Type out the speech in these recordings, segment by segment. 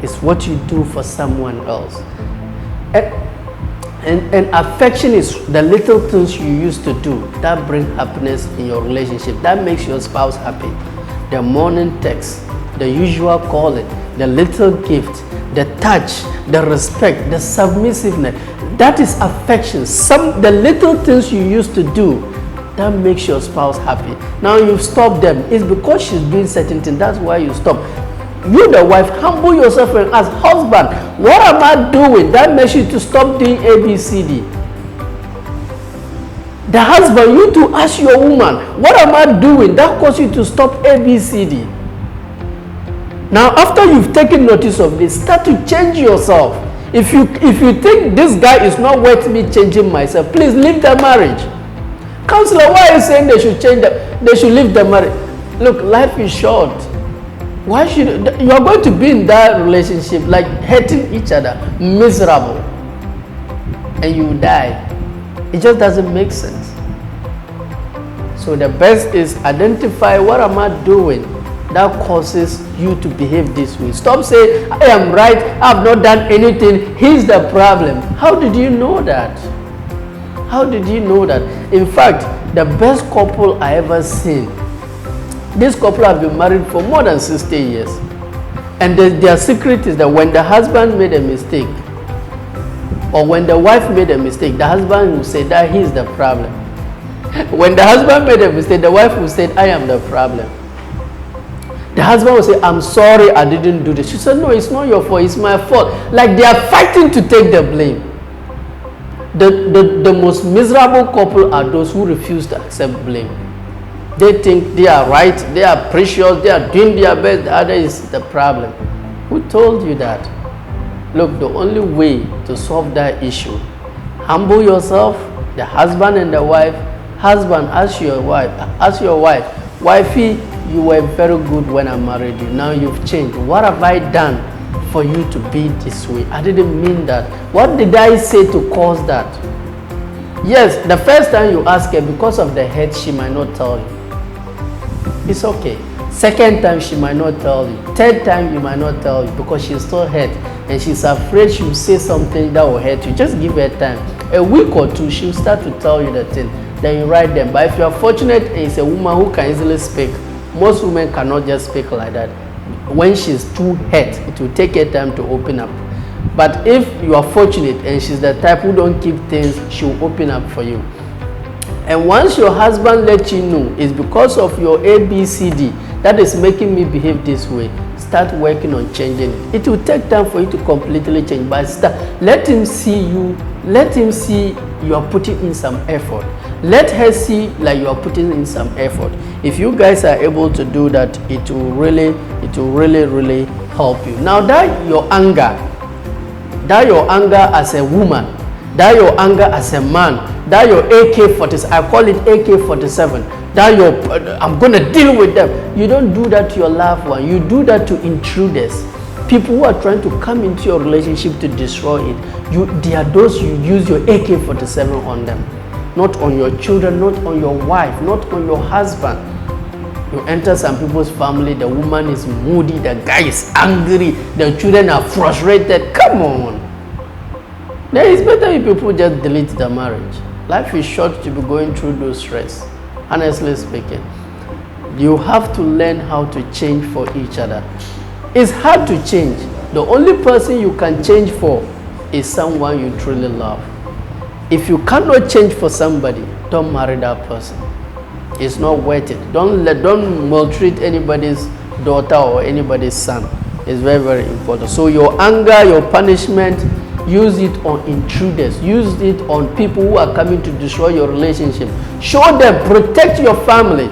It's what you do for someone else. And affection is the little things you used to do that bring happiness in your relationship, that makes your spouse happy. The morning text, the usual calling, the little gift, the touch, the respect, the submissiveness. That is affection. The little things you used to do that makes your spouse happy. Now you've stopped them. It's because she's doing certain things. That's why you stop. You, the wife, humble yourself and ask, husband, what am I doing that makes you to stop doing A, B, C, D? The husband, you to ask your woman, what am I doing that causes you to stop A, B, C, D? Now, after you've taken notice of this, start to change yourself. If you think this guy is not worth me changing myself, please leave the marriage. Counselor, why are you saying they should change they should leave the marriage? Look, life is short. Why should you are going to be in that relationship like hating each other, miserable, and you die? It just doesn't make sense. So the best is identify what am I doing that causes you to behave this way. Stop saying I am right, I have not done anything, he's the problem. How did you know that? How did you know that? In fact, the best couple I ever seen, this couple have been married for more than 60 years. And their secret is that when the husband made a mistake, or when the wife made a mistake, the husband will say that he is the problem. When the husband made a mistake, the wife will say, I am the problem. The husband will say, I'm sorry, I didn't do this. She said, no, it's not your fault, it's my fault. Like they are fighting to take the blame. The most miserable couple are those who refuse to accept blame. They think they are right, they are precious, they are doing their best, the other is the problem. Who told you that? Look, the only way to solve that issue, humble yourself, the husband and the wife. Husband, ask your wife, wifey, you were very good when I married you. Now you've changed. What have I done for you to be this way? I didn't mean that. What did I say to cause that? Yes, the first time you ask her, because of the hurt, she might not tell you. It's okay. Second time, she might not tell you. Third time, you might not tell you because she's still hurt and she's afraid she'll say something that will hurt you. Just give her time. A week or two, she'll start to tell you the thing. Then you write them. But if you're fortunate and it's a woman who can easily speak, most women cannot just speak like that. When she's too hurt, it will take her time to open up. But if you are fortunate and she's the type who don't keep things, she'll open up for you. And once your husband lets you know it's because of your ABCD that is making me behave this way, start working on changing it. It will take time for you to completely change, but let him see you. Let him see you are putting in some effort. Let her see like you are putting in some effort. If you guys are able to do that, it will really help you. Now that your anger as a woman, that your anger as a man, that your AK-47, I call it AK-47, that I'm going to deal with them. You don't do that to your loved one. You do that to intruders. People who are trying to come into your relationship to destroy it. They are those you use your AK-47 on them. Not on your children, not on your wife, not on your husband. You enter some people's family, the woman is moody, the guy is angry, the children are frustrated. Come on. Then it's better if people just delete the marriage. Life is short to be going through those stress. Honestly speaking, you have to learn how to change for each other. It's hard to change. The only person you can change for is someone you truly love. If you cannot change for somebody, don't marry that person. It's not worth it. Don't maltreat anybody's daughter or anybody's son. It's very, very important. So your anger, your punishment, use it on intruders. Use it on people who are coming to destroy your relationship. Show them, protect your family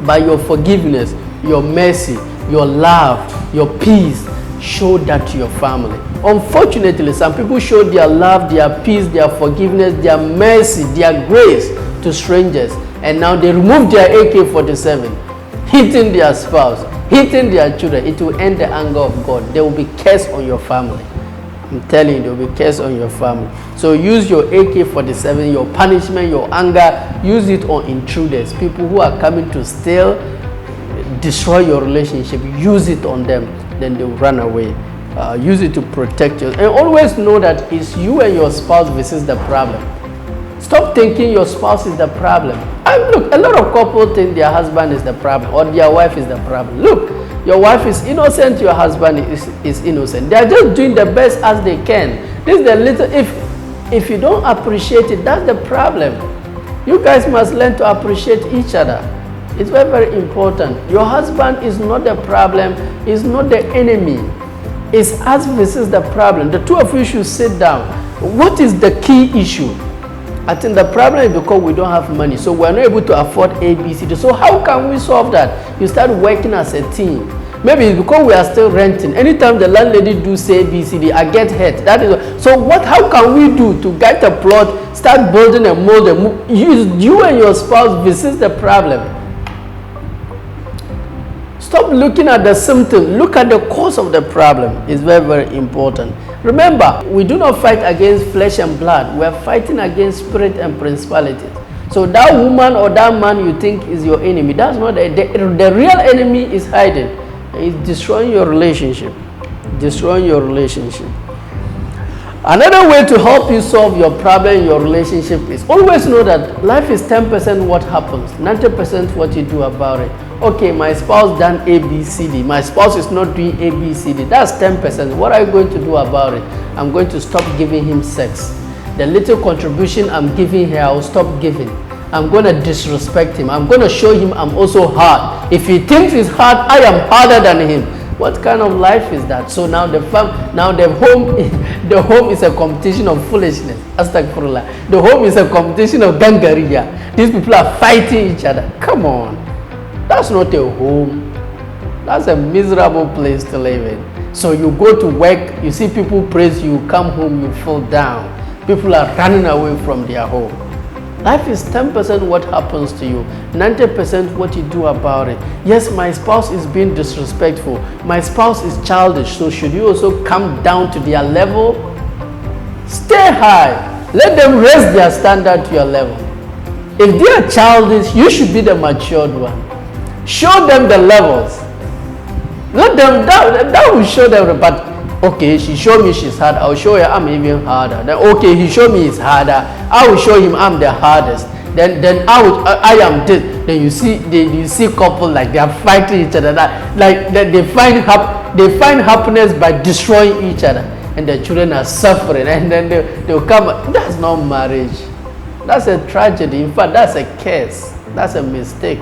by your forgiveness, your mercy, your love, your peace. Show that to your family. Unfortunately, some people show their love, their peace, their forgiveness, their mercy, their grace to strangers. And now they remove their AK-47, hitting their spouse, hitting their children. It will end the anger of God. There will be curse on your family. I'm telling you, there will be curse on your family. So use your AK-47, your punishment, your anger, use it on intruders, people who are coming to steal, destroy your relationship. Use it on them, then they will run away. use it to protect you. And always know that it's you and your spouse versus the problem. Stop thinking your spouse is the problem. And look, a lot of couples think their husband is the problem or their wife is the problem. Look, your wife is innocent, your husband is innocent. They are just doing the best as they can. This is the little, if you don't appreciate it, that's the problem. You guys must learn to appreciate each other. It's very, very important. Your husband is not the problem, is not the enemy. It's us versus the problem. The two of you should sit down. What is the key issue? I think the problem is because we don't have money, so we're not able to afford ABCD. So how can we solve that? You start working as a team. Maybe it's because we are still renting. Anytime the landlady do say ABCD, I get hurt. That is so. How can we do to get a plot, start building a mold, and you and your spouse versus the problem? Stop looking at the symptom. Look at the cause of the problem. It's very, very important. Remember, we do not fight against flesh and blood. We are fighting against spirit and principalities. So that woman or that man you think is your enemy, that's not the real enemy is hiding. It's destroying your relationship. Destroying your relationship. Another way to help you solve your problem in your relationship is always know that life is 10% what happens, 90% what you do about it. Okay, my spouse done ABCD. My spouse is not doing ABCD. That's 10%. What are you going to do about it? I'm going to stop giving him sex. The little contribution I'm giving here, I'll stop giving. I'm going to disrespect him. I'm going to show him I'm also hard. If he thinks he's hard, I am harder than him. What kind of life is that? So now the home is a competition of foolishness. Astaghfirullah. The home is a competition of gangaria. These people are fighting each other. Come on. That's not a home. That's a miserable place to live in. So you go to work, you see people praise you, come home, you fall down. People are running away from their home. Life is 10% what happens to you, 90% what you do about it. Yes, my spouse is being disrespectful. My spouse is childish. So should you also come down to their level? Stay high. Let them raise their standard to your level. If they are childish, you should be the matured one. Show them the levels. Let them, that will show them, but okay, she showed me she's hard, I'll show her I'm even harder. Then okay, he showed me he's harder, I will show him I'm the hardest. Then I am this. Then you see couple like they are fighting each other, like they find happiness by destroying each other, and the children are suffering, and then they'll come. That's not marriage. That's a tragedy. In fact, that's a curse. That's a mistake.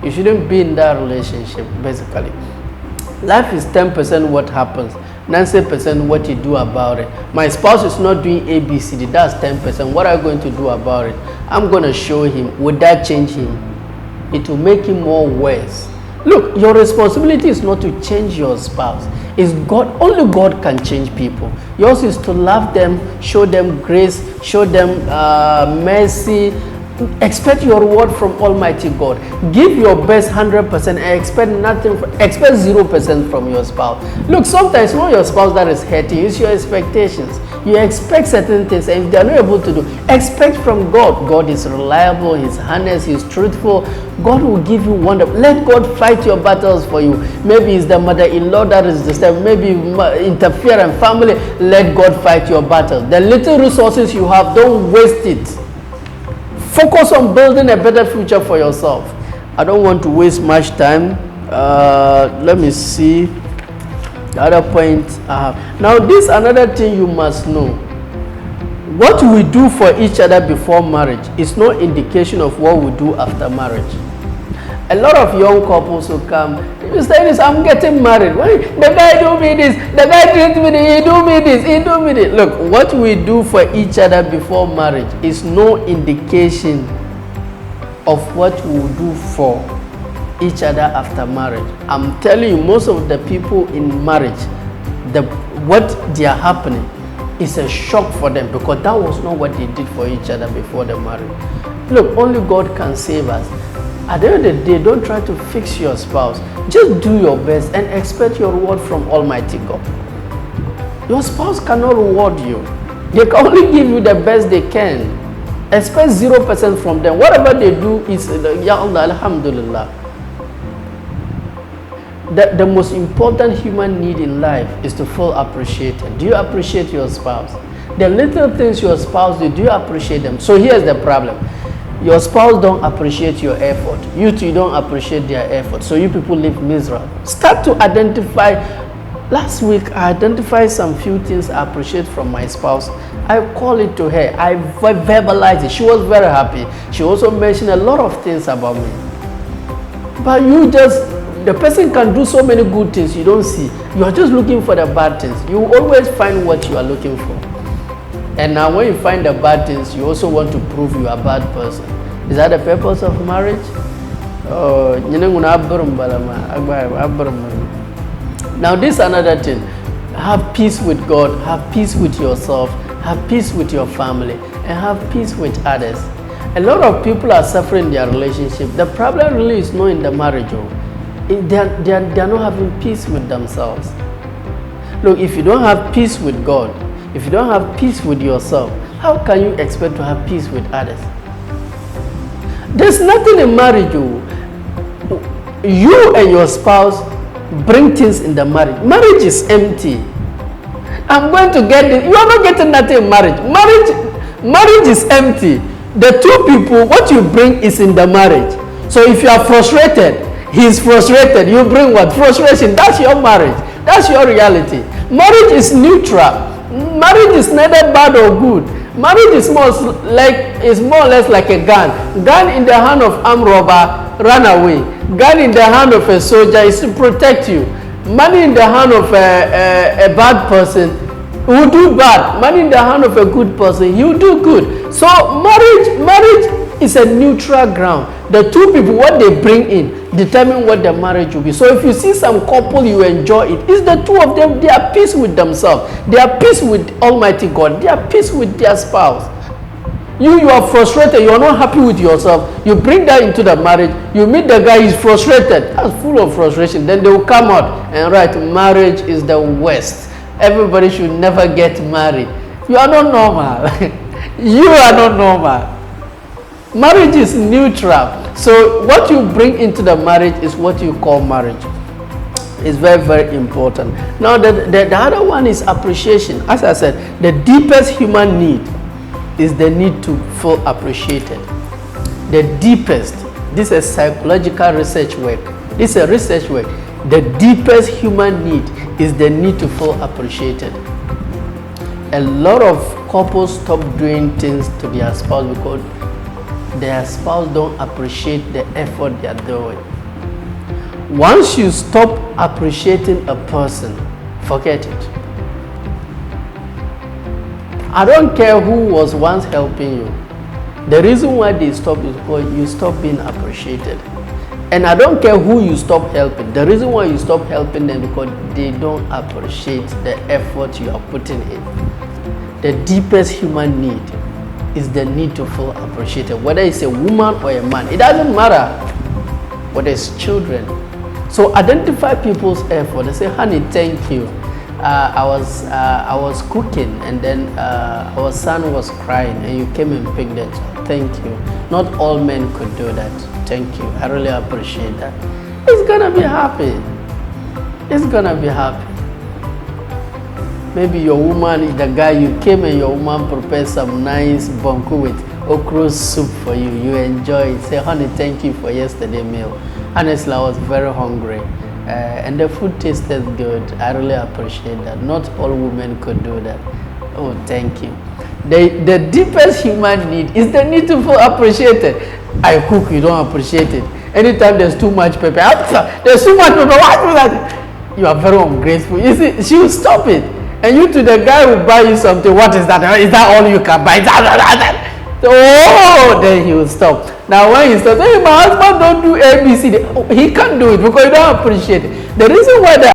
You shouldn't be in that relationship, basically. Life is 10% what happens, 90% what you do about it. My spouse is not doing ABCD, that's 10%. What are you going to do about it? I'm going to show him. Would that change him? It will make him more worse. Look, your responsibility is not to change your spouse. It's God. Only God can change people. Yours is to love them, show them grace, show them mercy. Expect your reward from Almighty God. Give your best 100% and expect 0% from your spouse. Look, sometimes it's not your spouse that is hurting, it's your expectations. You expect certain things, and if they are not able to do, expect from God. God is reliable, He's honest, He's truthful. God will give you wonderful. Let God fight your battles for you. Maybe it's the mother-in-law that is disturbed, maybe interfere in family. Let God fight your battle. The little resources you have, don't waste it. Focus on building a better future for yourself. I don't want to waste much time. Let me see the other point I have. Now, this is another thing you must know. What we do for each other before marriage is no indication of what we do after marriage. A lot of young couples will come, you say this, I'm getting married. The guy do me this, the guy treat me this, he do me this, he do me this. Look, what we do for each other before marriage is no indication of what we will do for each other after marriage. I'm telling you, most of the people in marriage, what they are happening is a shock for them, because that was not what they did for each other before the marriage. Look, only God can save us. At the end of the day, don't try to fix your spouse. Just do your best and expect your reward from Almighty God. Your spouse cannot reward you. They can only give you the best they can. Expect 0% from them. Whatever they do is, Ya Allah, Alhamdulillah. the most important human need in life is to feel appreciated. Do you appreciate your spouse? The little things your spouse do you appreciate them? So here's the problem. Your spouse don't appreciate your effort. You two don't appreciate their effort. So you people live miserable. Start to identify. Last week, I identified some few things I appreciate from my spouse. I call it to her. I verbalized it. She was very happy. She also mentioned a lot of things about me. But the person can do so many good things you don't see. You are just looking for the bad things. You always find what you are looking for. And now when you find the bad things, you also want to prove you are a bad person. Is that the purpose of marriage? Now this is another thing. Have peace with God, have peace with yourself, have peace with your family, and have peace with others. A lot of people are suffering in their relationship. The problem really is not in the marriage. They are not having peace with themselves. Look, if you don't have peace with God, if you don't have peace with yourself, how can you expect to have peace with others? There's nothing in marriage. You and your spouse bring things in the marriage. Marriage is empty. I'm going to get it. You are not getting nothing in marriage. Marriage is empty. The two people, what you bring is in the marriage. So if you are frustrated, he's frustrated. You bring what? Frustration. That's your marriage. That's your reality. Marriage is neutral. Marriage is neither bad or good. Marriage is more or less like a gun. Gun in the hand of armed robber, run away. Gun in the hand of a soldier is to protect you. Money in the hand of a bad person will do bad. Money in the hand of a good person, he will do good. So marriage is a neutral ground. The two people, what they bring in, determine what the marriage will be. So if you see some couple, you enjoy it. It's the two of them. They are peace with themselves. They are peace with Almighty God. They are peace with their spouse. You are frustrated. You are not happy with yourself. You bring that into the marriage. You meet the guy, he's frustrated. That's full of frustration. Then they will come out and write, marriage is the worst. Everybody should never get married. You are not normal. You are not normal. Marriage is neutral. So what you bring into the marriage is what you call marriage. It's very, very important. Now the other one is appreciation. As I said, the deepest human need is the need to feel appreciated. The deepest. This is psychological research work. This is a research work. The deepest human need is the need to feel appreciated. A lot of couples stop doing things to their spouse because their spouse don't appreciate the effort they are doing. Once you stop appreciating a person, forget it. I don't care who was once helping you. The reason why they stop is because you stop being appreciated. And I don't care who you stop helping. The reason why you stop helping them is because they don't appreciate the effort you are putting in. The deepest human need is the need to feel appreciated, whether it's a woman or a man. It doesn't matter whether it's children. So identify people's effort. They say, honey, thank you. I was cooking and then our son was crying and you came and picked the child. Thank you. Not all men could do that. Thank you. I really appreciate that. He's gonna be happy. He's gonna be happy. Maybe your woman, the guy you came and your woman prepared some nice bonku with okra soup for you. You enjoy it. Say, honey, thank you for yesterday's meal. Honestly, I was very hungry. And the food tasted good. I really appreciate that. Not all women could do that. Oh, thank you. The deepest human need is the need to feel appreciated. I cook, you don't appreciate it. Anytime there's too much pepper, there's too much pepper, what do that? You are very ungrateful. You see, she will stop it. And you to the guy who buy you something, what is that? Is that all you can buy? Oh, then he will stop. Now when he says, hey, my husband don't do ABC, he can't do it because you don't appreciate it. The reason why the